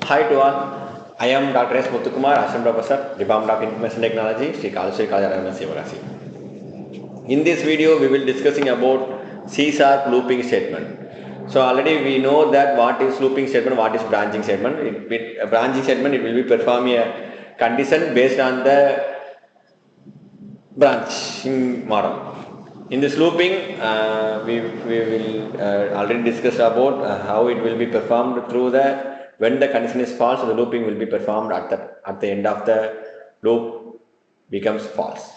Hi to all. I am Dr. S. Muthukumar, Assistant Professor, Department of Information Technology, Sri Kalasuri College of Sivagasi. In this video, we will discussing about C-sharp looping statement. So already we know that what is looping statement, what is branching statement. A branching statement, it will be performing a condition based on the branching model. In this looping, we will already discuss about how it will be performed through the when the condition is false, the looping will be performed at the end of the loop becomes false.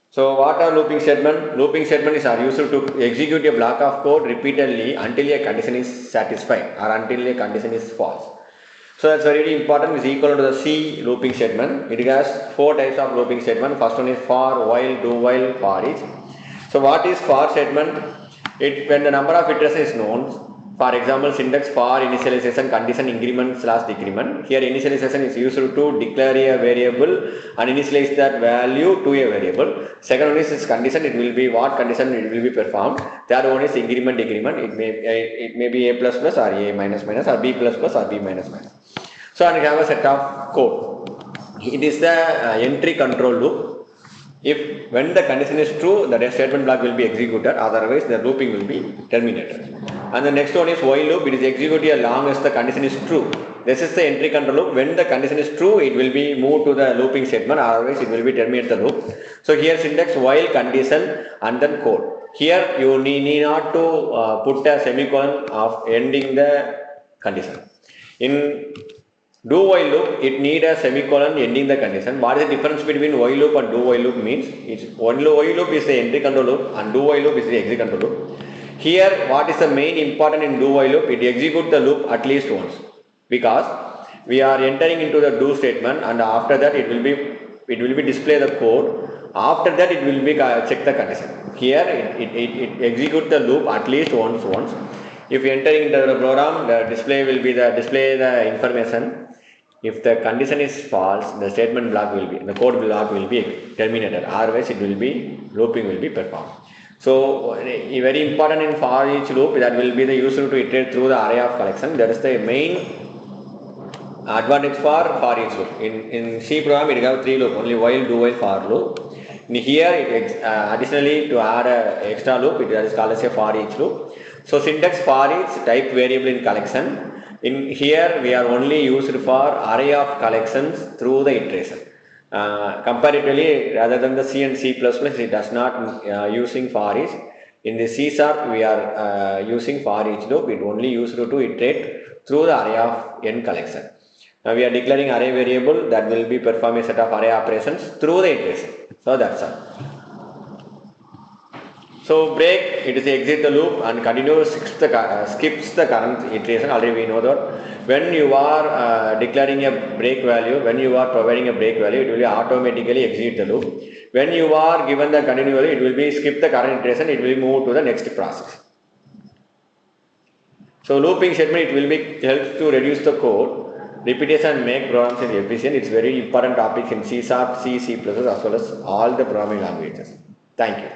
So what are looping statement? Looping statements are used to execute a block of code repeatedly until a condition is satisfied or until a condition is false. So that's very important. Is equal to the C looping statement. It has four types of looping statement. First one is for, while, do while, for each. So what is for statement? When the number of iterations is known. For example, syntax for initialization condition increment / decrement. Here initialization is used to declare a variable and initialize that value to a variable. Second one is its condition. It will be what condition it will be performed. Third one is increment decrement. It may be a plus plus or a minus minus or b plus plus or b minus minus. So and we have a set of code. It is the entry control loop. If when the condition is true, the statement block will be executed, otherwise the looping will be terminated. And the next one is while loop. It is executed as long as the condition is true. This is the entry control loop. When the condition is true, it will be moved to the looping statement, otherwise it will be terminate the loop. So here syntax while condition and then code. Here you need not to put a semicolon of ending the condition. In do while loop, it need a semicolon ending the condition. What is the difference between while loop and do while loop means? While loop is the entry control loop and do while loop is the exit control loop. Here, what is the main important in do while loop? It executes the loop at least once, because we are entering into the do statement, and after that it will be display the code. After that it will be check the condition. Here it executes the loop at least once. If you enter into the program, the display will be display the information. If the condition is false, the statement block will be, the code block will be terminated. Otherwise, looping will be performed. So, very important in for each loop, that will be the user to iterate through the array of collection. That is the main advantage for each loop. In C program, it have three loops, only while, do while, for loop. In here, additionally to add an extra loop, it is called as a for each loop. So, syntax for each type variable in collection. In here, we are only used for array of collections through the iteration. Comparatively, rather than the C and C++, it does not using for each. In the C sharp, we are using for each loop. It only used to iterate through the array of n collection. Now we are declaring array variable that will be perform a set of array operations through the iteration. So that's all. So break, it is exit the loop and continue skips the current iteration. Already we know that when you are declaring a break value, when you are providing a break value, it will automatically exit the loop. When you are given the continue value, it will be skip the current iteration, it will move to the next process. So looping statement, it will be helps to reduce the code, repetition and make programs efficient. It's very important topic in C sharp, C++ as well as all the programming languages. Thank you.